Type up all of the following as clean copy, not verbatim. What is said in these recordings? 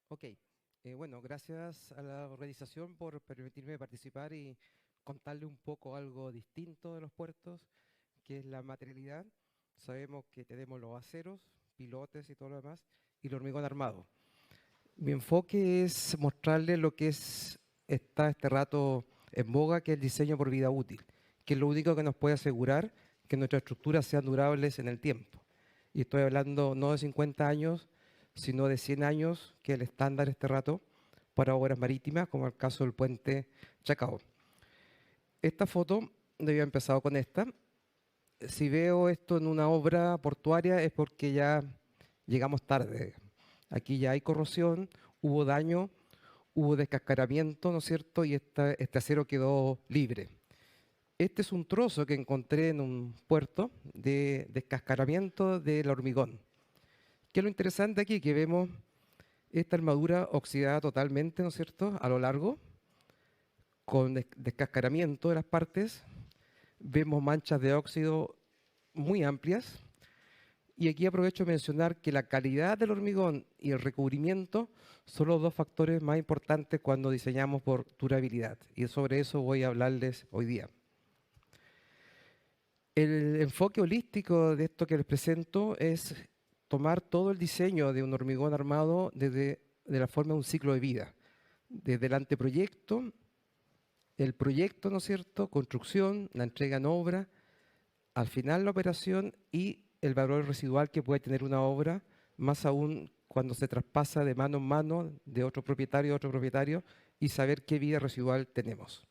Ok, bueno, gracias a la organización por permitirme participar y contarle un poco algo distinto de los puertos, que es la materialidad. Sabemos que tenemos los aceros, pilotes y todo lo demás, y el hormigón armado. Mi enfoque es mostrarle lo que está este rato en boga, que es el diseño por vida útil, que es lo único que nos puede asegurar que nuestras estructuras sean durables en el tiempo. Y estoy hablando no de 50 años, sino de 100 años, que es el estándar este rato para obras marítimas, como el caso del puente Chacao. Esta foto, debía haber empezado con esta. Si veo esto en una obra portuaria es porque ya llegamos tarde. Aquí ya hay corrosión, hubo daño, hubo descascaramiento, ¿no es cierto? Y este acero quedó libre. Este es un trozo que encontré en un puerto de descascaramiento del hormigón. ¿Qué es lo interesante aquí? Que vemos esta armadura oxidada totalmente, ¿no es cierto?, a lo largo, con descascaramiento de las partes. Vemos manchas de óxido muy amplias. Y aquí aprovecho de mencionar que la calidad del hormigón y el recubrimiento son los dos factores más importantes cuando diseñamos por durabilidad. Y sobre eso voy a hablarles hoy día. El enfoque holístico de esto que les presento es tomar todo el diseño de un hormigón armado desde de la forma de un ciclo de vida. Desde el anteproyecto, el proyecto, ¿no es cierto?, construcción, la entrega en obra, al final la operación y el valor residual que puede tener una obra, más aún cuando se traspasa de mano en mano de otro propietario a otro propietario y saber qué vida residual tenemos.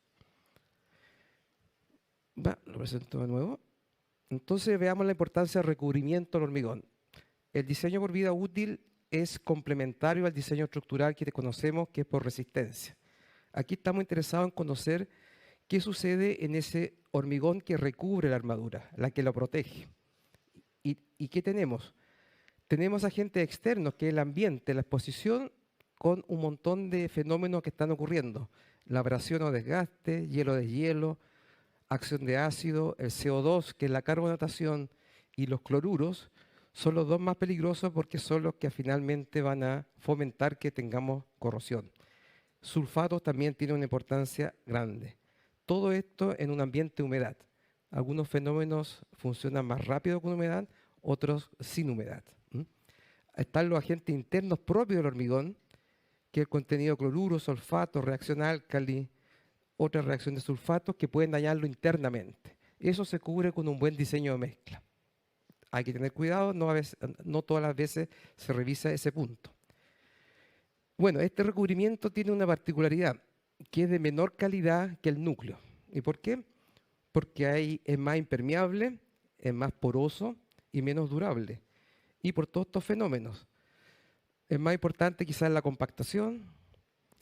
Lo presento de nuevo. Entonces veamos la importancia del recubrimiento del hormigón. El diseño por vida útil es complementario al diseño estructural que conocemos, que es por resistencia. Aquí estamos interesados en conocer qué sucede en ese hormigón que recubre la armadura, la que lo protege. ¿Y qué tenemos? Tenemos agentes externos, que es el ambiente, la exposición, con un montón de fenómenos que están ocurriendo. La abrasión o desgaste, hielo de hielo, acción de ácido, el CO2, que es la carbonatación, y los cloruros, son los dos más peligrosos porque son los que finalmente van a fomentar que tengamos corrosión. Sulfatos también tienen una importancia grande. Todo esto en un ambiente de humedad. Algunos fenómenos funcionan más rápido con humedad, otros sin humedad. Están los agentes internos propios del hormigón, que es el contenido de cloruro, sulfato, reacción álcali, otras reacciones de sulfatos que pueden dañarlo internamente. Eso se cubre con un buen diseño de mezcla. Hay que tener cuidado, no todas las veces se revisa ese punto. Bueno, este recubrimiento tiene una particularidad, que es de menor calidad que el núcleo. ¿Y por qué? Porque es más impermeable, es más poroso y menos durable. Y por todos estos fenómenos. Es más importante quizás la compactación,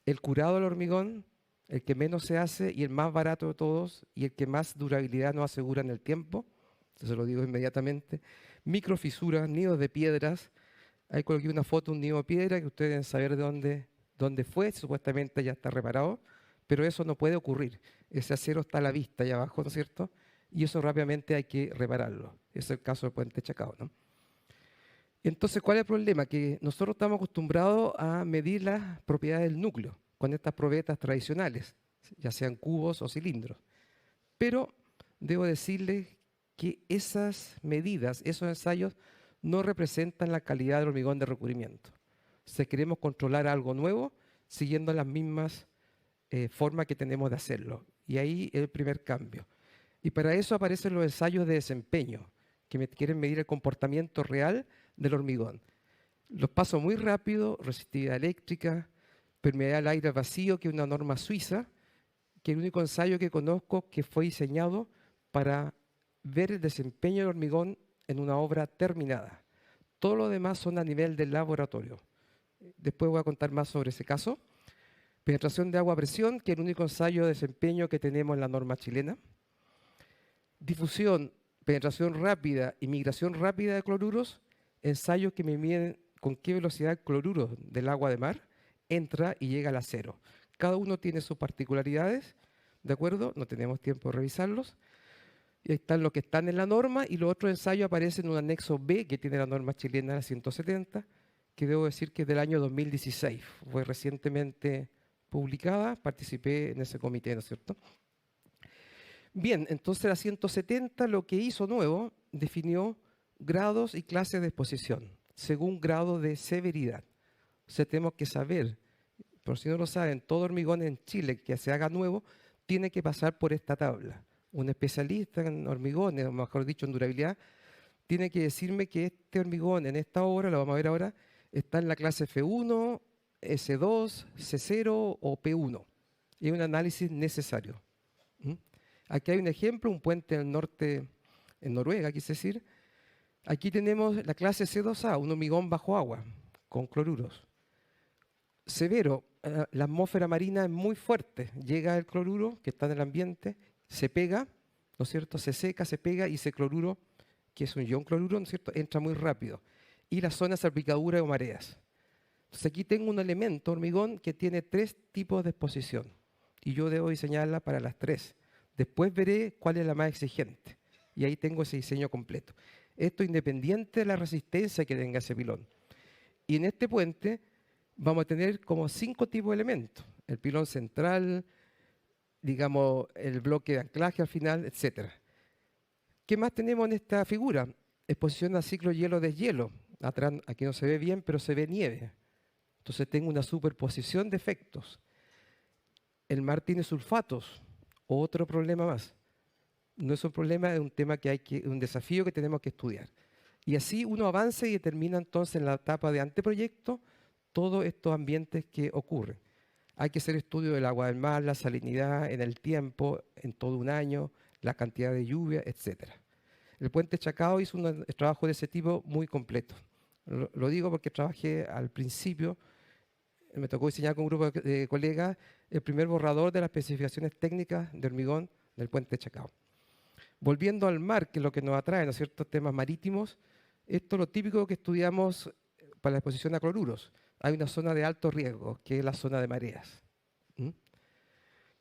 el curado del hormigón, el que menos se hace y el más barato de todos y el que más durabilidad nos asegura en el tiempo. Se lo digo inmediatamente. Microfisuras, nidos de piedras. Ahí coloqué una foto de un nido de piedra que ustedes deben saber de dónde fue. Supuestamente ya está reparado, pero eso no puede ocurrir. Ese acero está a la vista allá abajo, ¿no es cierto? Y eso rápidamente hay que repararlo. Ese es el caso del puente Chacao, ¿no? Entonces, ¿cuál es el problema? Que nosotros estamos acostumbrados a medir las propiedades del núcleo con estas probetas tradicionales, ya sean cubos o cilindros. Pero debo decirles que esas medidas, esos ensayos, no representan la calidad del hormigón de recubrimiento. Si queremos controlar algo nuevo, siguiendo las mismas formas que tenemos de hacerlo. Y ahí el primer cambio. Y para eso aparecen los ensayos de desempeño, que quieren medir el comportamiento real del hormigón. Los paso muy rápido: resistividad eléctrica, permeabilidad al aire vacío, que es una norma suiza, que es el único ensayo que conozco que fue diseñado para ver el desempeño del hormigón en una obra terminada. Todo lo demás son a nivel del laboratorio. Después voy a contar más sobre ese caso. Penetración de agua a presión, que es el único ensayo de desempeño que tenemos en la norma chilena. Difusión, penetración rápida y migración rápida de cloruros, ensayos que me miden con qué velocidad el cloruro del agua de mar entra y llega al acero. Cada uno tiene sus particularidades, ¿de acuerdo? No tenemos tiempo de revisarlos. Y ahí están los que están en la norma y los otros ensayos aparecen en un anexo B que tiene la norma chilena 170, que debo decir que es del año 2016. Fue recientemente publicada, participé en ese comité, ¿no es cierto? Bien, entonces la 170 lo que hizo nuevo, definió grados y clases de exposición, según grado de severidad. O sea, tenemos que saber, por si no lo saben, todo hormigón en Chile que se haga nuevo tiene que pasar por esta tabla. Un especialista en hormigones, o mejor dicho, en durabilidad, tiene que decirme que este hormigón en esta obra, lo vamos a ver ahora, está en la clase F1, S2, C0 o P1. Y es un análisis necesario. ¿Mm? Aquí hay un ejemplo, un puente en el norte, en Noruega, quise decir. Aquí tenemos la clase C2A, un hormigón bajo agua, con cloruros. Severo, la atmósfera marina es muy fuerte. Llega el cloruro que está en el ambiente, se pega, ¿no es cierto? Se seca, se pega y ese cloruro, que es un ion cloruro, ¿no es cierto?, entra muy rápido. Y las zonas de salpicadura o mareas. Entonces aquí tengo un elemento, hormigón, que tiene 3 tipos de exposición. Y yo debo diseñarla para las 3. Después veré cuál es la más exigente. Y ahí tengo ese diseño completo. Esto independiente de la resistencia que tenga ese pilón. Y en este puente vamos a tener como 5 tipos de elementos. El pilón central, digamos, el bloque de anclaje al final, etc. ¿Qué más tenemos en esta figura? Exposición a ciclo hielo-deshielo. Atrás, aquí no se ve bien, pero se ve nieve. Entonces tengo una superposición de efectos. El mar tiene sulfatos, otro problema más. No es un problema, es un tema un desafío que tenemos que estudiar. Y así uno avanza y determina entonces en la etapa de anteproyecto todos estos ambientes que ocurren. Hay que hacer estudio del agua del mar, la salinidad en el tiempo, en todo un año, la cantidad de lluvia, etc. El Puente Chacao hizo un trabajo de ese tipo muy completo. Lo digo porque trabajé al principio, me tocó diseñar con un grupo de colegas el primer borrador de las especificaciones técnicas de hormigón del Puente Chacao. Volviendo al mar, que es lo que nos atrae, ¿no es cierto?, temas marítimos, esto es lo típico que estudiamos para la exposición a cloruros. Hay una zona de alto riesgo, que es la zona de mareas. ¿Mm?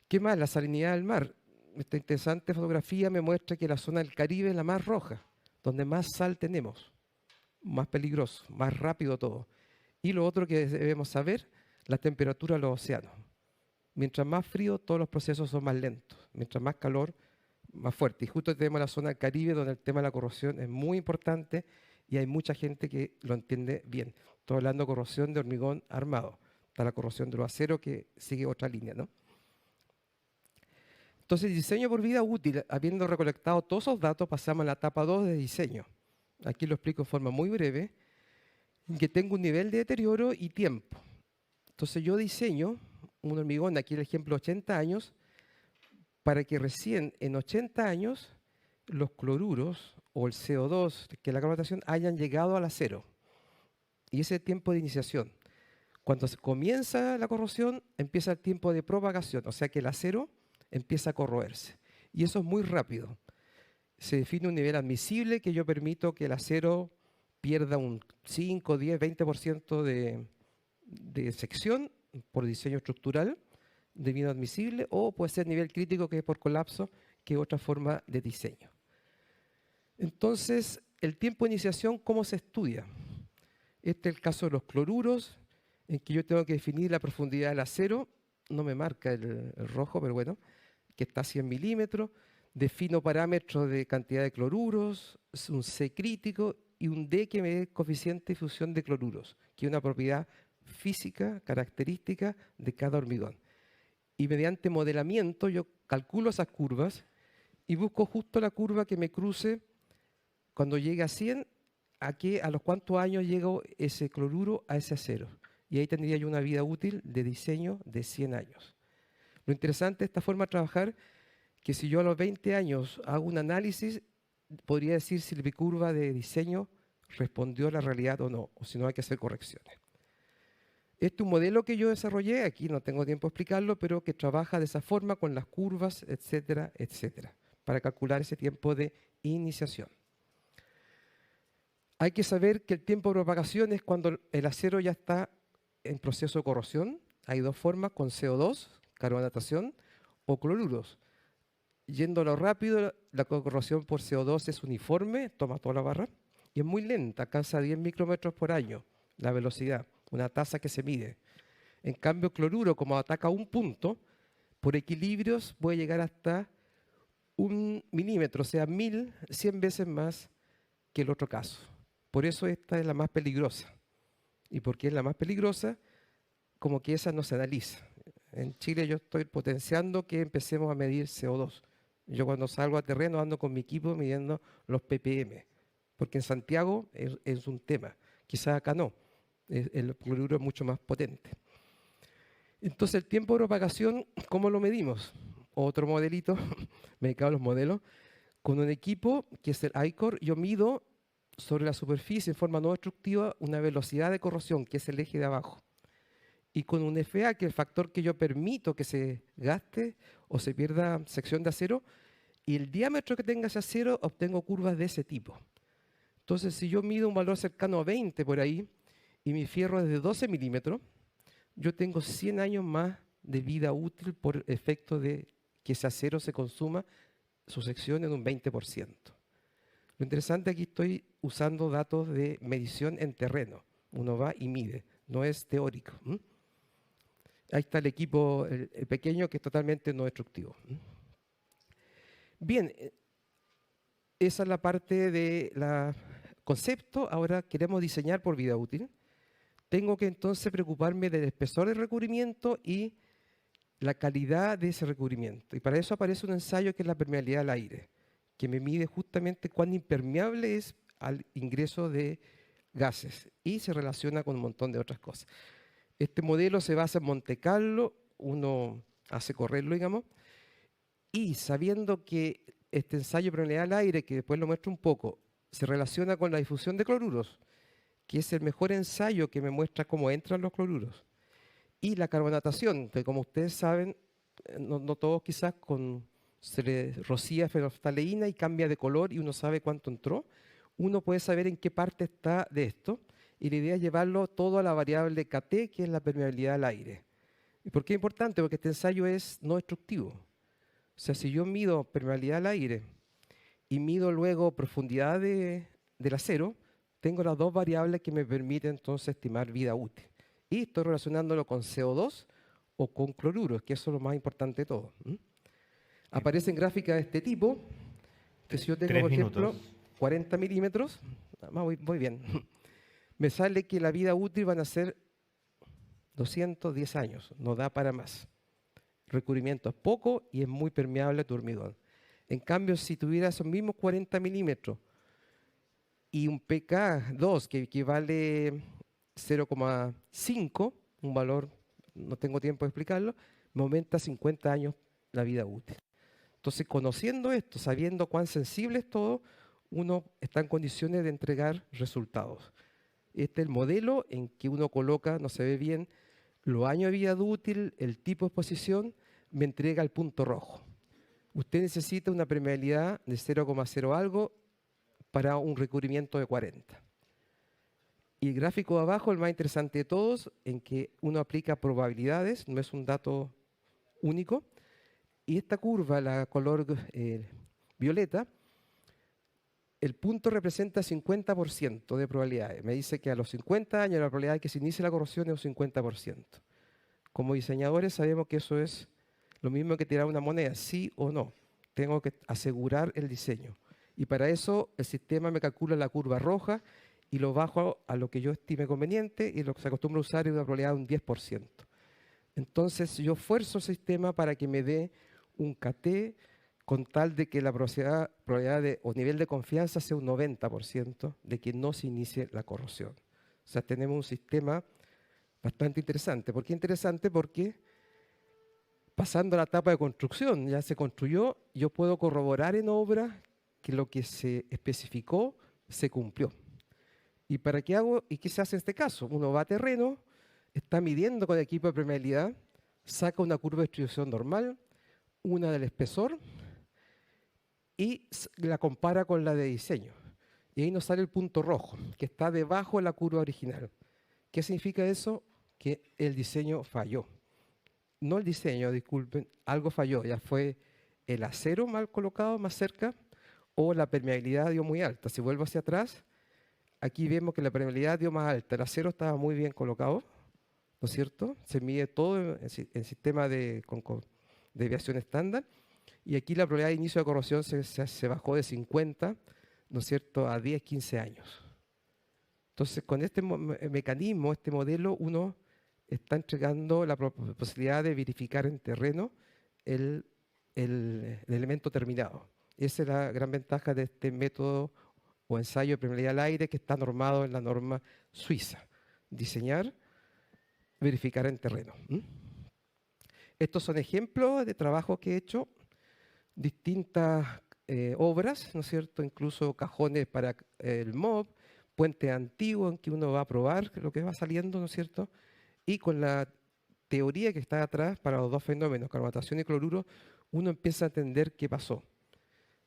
¿Qué más? La salinidad del mar. Esta interesante fotografía me muestra que la zona del Caribe es la más roja, donde más sal tenemos, más peligroso, más rápido todo. Y lo otro que debemos saber, la temperatura de los océanos. Mientras más frío, todos los procesos son más lentos. Mientras más calor, más fuerte. Y justo tenemos la zona del Caribe, donde el tema de la corrosión es muy importante y hay mucha gente que lo entiende bien. Estoy hablando de corrosión de hormigón armado. Está la corrosión de los aceros que sigue otra línea, ¿no? Entonces, diseño por vida útil. Habiendo recolectado todos esos datos, pasamos a la etapa 2 de diseño. Aquí lo explico de forma muy breve, en que tengo un nivel de deterioro y tiempo. Entonces, yo diseño un hormigón, aquí el ejemplo 80 años, para que recién en 80 años los cloruros o el CO2, que es la carbonatación, hayan llegado al acero. Y ese tiempo de iniciación. Cuando se comienza la corrosión, empieza el tiempo de propagación, o sea que el acero empieza a corroerse. Y eso es muy rápido. Se define un nivel admisible que yo permito que el acero pierda un 5, 10, 20% de sección por diseño estructural, debido admisible, o puede ser nivel crítico, que es por colapso, que es otra forma de diseño. Entonces, el tiempo de iniciación, ¿cómo se estudia? Este es el caso de los cloruros, en que yo tengo que definir la profundidad del acero, no me marca el rojo, pero bueno, que está a 100 milímetros, defino parámetros de cantidad de cloruros, un C crítico y un D que me dé coeficiente de fusión de cloruros, que es una propiedad física, característica de cada hormigón. Y mediante modelamiento yo calculo esas curvas y busco justo la curva que me cruce cuando llegue a 100, a los cuántos años llega ese cloruro a ese acero. Y ahí tendría yo una vida útil de diseño de 100 años. Lo interesante de esta forma de trabajar, que si yo a los 20 años hago un análisis, podría decir si mi curva de diseño respondió a la realidad o no, o si no hay que hacer correcciones. Este es un modelo que yo desarrollé, aquí no tengo tiempo de explicarlo, pero que trabaja de esa forma con las curvas, etcétera, etcétera, para calcular ese tiempo de iniciación. Hay que saber que el tiempo de propagación es cuando el acero ya está en proceso de corrosión. Hay dos formas, con CO2, carbonatación, o cloruros. Yéndolo rápido, la corrosión por CO2 es uniforme, toma toda la barra, y es muy lenta, alcanza 10 micrómetros por año. la velocidad, una tasa que se mide. En cambio, cloruro, como ataca un punto, por equilibrios puede llegar hasta 1 milímetro, o sea, 100 veces más que el otro caso. Por eso esta es la más peligrosa. ¿Y por qué es la más peligrosa? Como que esa no se analiza. En Chile yo estoy potenciando que empecemos a medir CO2. Yo cuando salgo a terreno ando con mi equipo midiendo los ppm, porque en Santiago es un tema. Quizás acá no, el cloruro es mucho más potente. Entonces el tiempo de propagación, ¿cómo lo medimos? Otro modelito, me dedico a los modelos. Con un equipo que es el ICOR, yo mido sobre la superficie en forma no destructiva una velocidad de corrosión, que es el eje de abajo. Y con un FA, que es el factor que yo permito que se gaste o se pierda sección de acero, y el diámetro que tenga ese acero, obtengo curvas de ese tipo. Entonces, si yo mido un valor cercano a 20 por ahí, y mi fierro es de 12 milímetros, yo tengo 100 años más de vida útil por efecto de que ese acero se consuma su sección en un 20%. Lo interesante aquí estoy usando datos de medición en terreno. Uno va y mide, no es teórico. Ahí está el equipo el pequeño que es totalmente no destructivo. Bien, esa es la parte del concepto. Ahora queremos diseñar por vida útil. Tengo que entonces preocuparme del espesor del recubrimiento y la calidad de ese recubrimiento. Y para eso aparece un ensayo que es la permeabilidad al aire, que me mide justamente cuán impermeable es al ingreso de gases y se relaciona con un montón de otras cosas. Este modelo se basa en Monte Carlo, uno hace correrlo, digamos, y sabiendo que este ensayo de permeabilidad al aire, que después lo muestro un poco, se relaciona con la difusión de cloruros, que es el mejor ensayo que me muestra cómo entran los cloruros. Y la carbonatación, que como ustedes saben, no todos quizás, se le rocía fenolftaleína y cambia de color y uno sabe cuánto entró. Uno puede saber en qué parte está de esto y la idea es llevarlo todo a la variable KT, que es la permeabilidad al aire. ¿Y por qué es importante? Porque este ensayo es no destructivo. O sea, si yo mido permeabilidad al aire y mido luego profundidad del acero, tengo las dos variables que me permiten entonces estimar vida útil. Y estoy relacionándolo con CO2 o con cloruros, que eso es lo más importante de todo. Aparecen gráficas de este tipo. Entonces, si yo tengo, por ejemplo, 40 milímetros, voy bien, me sale que la vida útil van a ser 210 años, no da para más. Recubrimiento es poco y es muy permeable a tu hormigón. En cambio, si tuviera esos mismos 40 milímetros y un pK2 que equivale 0,5, un valor, no tengo tiempo de explicarlo, me aumenta 50 años la vida útil. Entonces, conociendo esto, sabiendo cuán sensible es todo, uno está en condiciones de entregar resultados. Este es el modelo en que uno coloca, no se ve bien, los años de vida útil, el tipo de exposición, me entrega el punto rojo. Usted necesita una permeabilidad de 0,0 algo para un recubrimiento de 40. Y el gráfico de abajo, el más interesante de todos, en que uno aplica probabilidades, no es un dato único. Y esta curva, la color violeta, el punto representa 50% de probabilidades. Me dice que a los 50 años la probabilidad de que se inicie la corrosión es un 50%. Como diseñadores sabemos que eso es lo mismo que tirar una moneda, sí o no. Tengo que asegurar el diseño. Y para eso el sistema me calcula la curva roja y lo bajo a lo que yo estime conveniente, y lo que se acostumbra a usar es una probabilidad de un 10%. Entonces yo esfuerzo el sistema para que me dé un KT con tal de que la probabilidad o nivel de confianza sea un 90% de que no se inicie la corrosión. O sea, tenemos un sistema bastante interesante. ¿Por qué interesante? Porque pasando a la etapa de construcción, ya se construyó, yo puedo corroborar en obra que lo que se especificó se cumplió. ¿Y para qué hago? ¿Y qué se hace en este caso? Uno va a terreno, está midiendo con el equipo de permeabilidad, saca una curva de distribución normal, una del espesor, y la compara con la de diseño. Y ahí nos sale el punto rojo, que está debajo de la curva original. ¿Qué significa eso? Que el diseño falló. No el diseño, disculpen, algo falló. Ya fue el acero mal colocado más cerca o la permeabilidad dio muy alta. Si vuelvo hacia atrás, aquí vemos que la permeabilidad dio más alta. El acero estaba muy bien colocado, ¿no es cierto? Se mide todo en sistema de desviación estándar. Y aquí la probabilidad de inicio de corrosión se bajó de 50, ¿no es cierto?, a 10, 15 años. Entonces, con este mecanismo, este modelo, uno está entregando la posibilidad de verificar en terreno el elemento terminado. Esa es la gran ventaja de este método o ensayo de permeabilidad al aire que está normado en la norma suiza. Diseñar, verificar en terreno. Estos son ejemplos de trabajos que he hecho, distintas obras, ¿no es cierto? Incluso cajones para el MOB, puentes antiguos en que uno va a probar lo que va saliendo, ¿no es cierto? Y con la teoría que está atrás para los dos fenómenos, carbonatación y cloruro, uno empieza a entender qué pasó.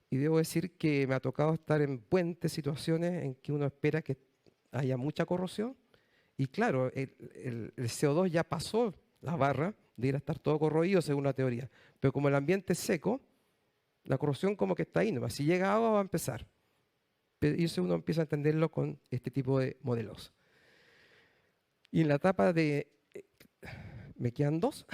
Y debo decir que me ha tocado estar en puentes, situaciones en que uno espera que haya mucha corrosión. Y claro, el CO2 ya pasó la barra de ir a estar todo corroído según la teoría. Pero como el ambiente es seco, la corrosión como que está ahí nomás. Si llega agua va a empezar. Y eso uno empieza a entenderlo con este tipo de modelos. Y en la etapa de... me quedan dos.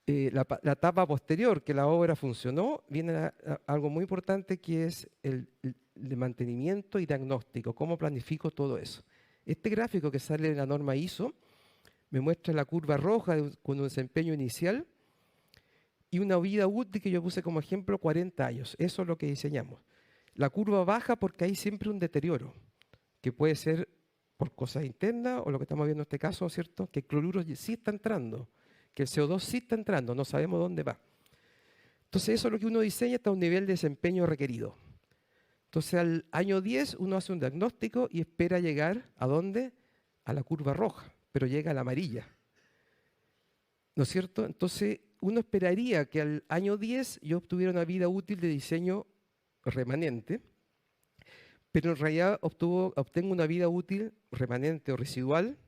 La etapa posterior, que la obra funcionó, viene algo muy importante que es el de mantenimiento y diagnóstico. ¿Cómo planifico todo eso? Este gráfico que sale en la norma ISO me muestra la curva roja con un desempeño inicial y una vida útil que yo puse como ejemplo 40 años. Eso es lo que diseñamos. La curva baja porque hay siempre un deterioro, que puede ser por cosas internas o lo que estamos viendo en este caso, ¿cierto? Que el cloruro sí está entrando, que el CO2 sí está entrando, no sabemos dónde va. Entonces eso es lo que uno diseña hasta un nivel de desempeño requerido. Entonces al año 10 uno hace un diagnóstico y espera llegar ¿a dónde? A la curva roja, pero llega a la amarilla. ¿No es cierto? Entonces uno esperaría que al año 10 yo obtuviera una vida útil de diseño remanente, pero en realidad obtengo una vida útil remanente o residual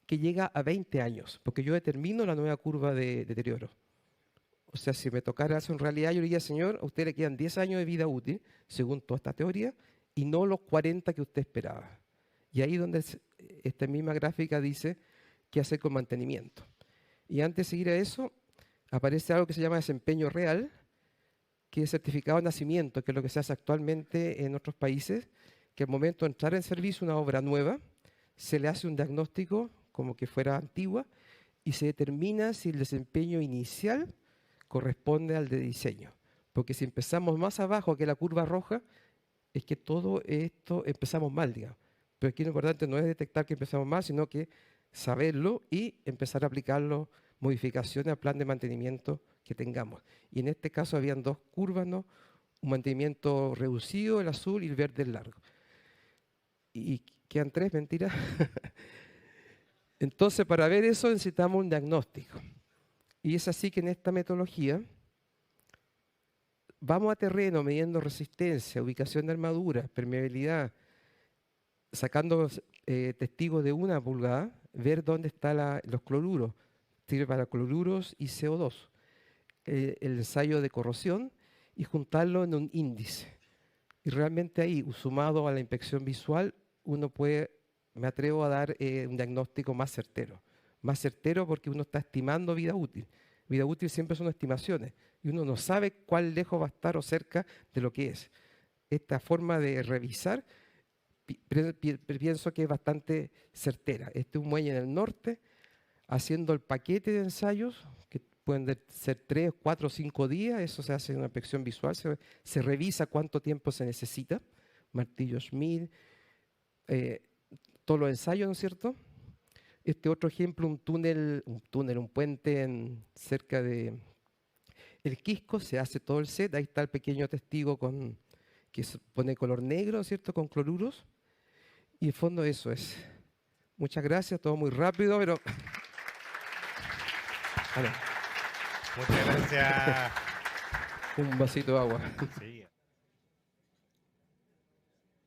que llega a 20 años, porque yo determino la nueva curva de deterioro. O sea, si me tocara eso en realidad, yo le diría, señor, a usted le quedan 10 años de vida útil, según toda esta teoría, y no los 40 que usted esperaba. Y ahí donde esta misma gráfica dice qué hacer con mantenimiento. Y antes de seguir a eso, aparece algo que se llama desempeño real, que es certificado de nacimiento, que es lo que se hace actualmente en otros países, que al momento de entrar en servicio una obra nueva, se le hace un diagnóstico como que fuera antigua y se determina si el desempeño inicial corresponde al de diseño. Porque si empezamos más abajo que la curva roja, es que todo esto empezamos mal, digamos. Pero aquí lo importante no es detectar que empezamos mal, sino que saberlo y empezar a aplicarlo, modificaciones al plan de mantenimiento que tengamos. Y en este caso habían dos curvas, ¿no? Un mantenimiento reducido, el azul, y el verde, el largo. Y quedan tres, mentira. Entonces, para ver eso necesitamos un diagnóstico. Y es así que en esta metodología vamos a terreno midiendo resistencia, ubicación de armadura, permeabilidad, sacando testigos de 1 pulgada, ver dónde están los cloruros, sirve para cloruros y CO2, el ensayo de corrosión y juntarlo en un índice. Y realmente ahí, sumado a la inspección visual, uno puede, me atrevo a dar un diagnóstico más certero. Más certero porque uno está estimando vida útil. Vida útil siempre son estimaciones y uno no sabe cuál lejos va a estar o cerca de lo que es. Esta forma de revisar pienso que es bastante certera. Este es un muelle en el norte, haciendo el paquete de ensayos, que pueden ser 3, 4, 5 días, eso se hace en una inspección visual, se revisa cuánto tiempo se necesita, martillo Schmidt, todos los ensayos, ¿no es cierto? Este otro ejemplo, un puente cerca de el Quisco, se hace todo el set, ahí está el pequeño testigo que se pone color negro, ¿cierto? Con cloruros. Y en fondo eso es. Muchas gracias, todo muy rápido, pero... Muchas gracias. Un vasito de agua. Sí.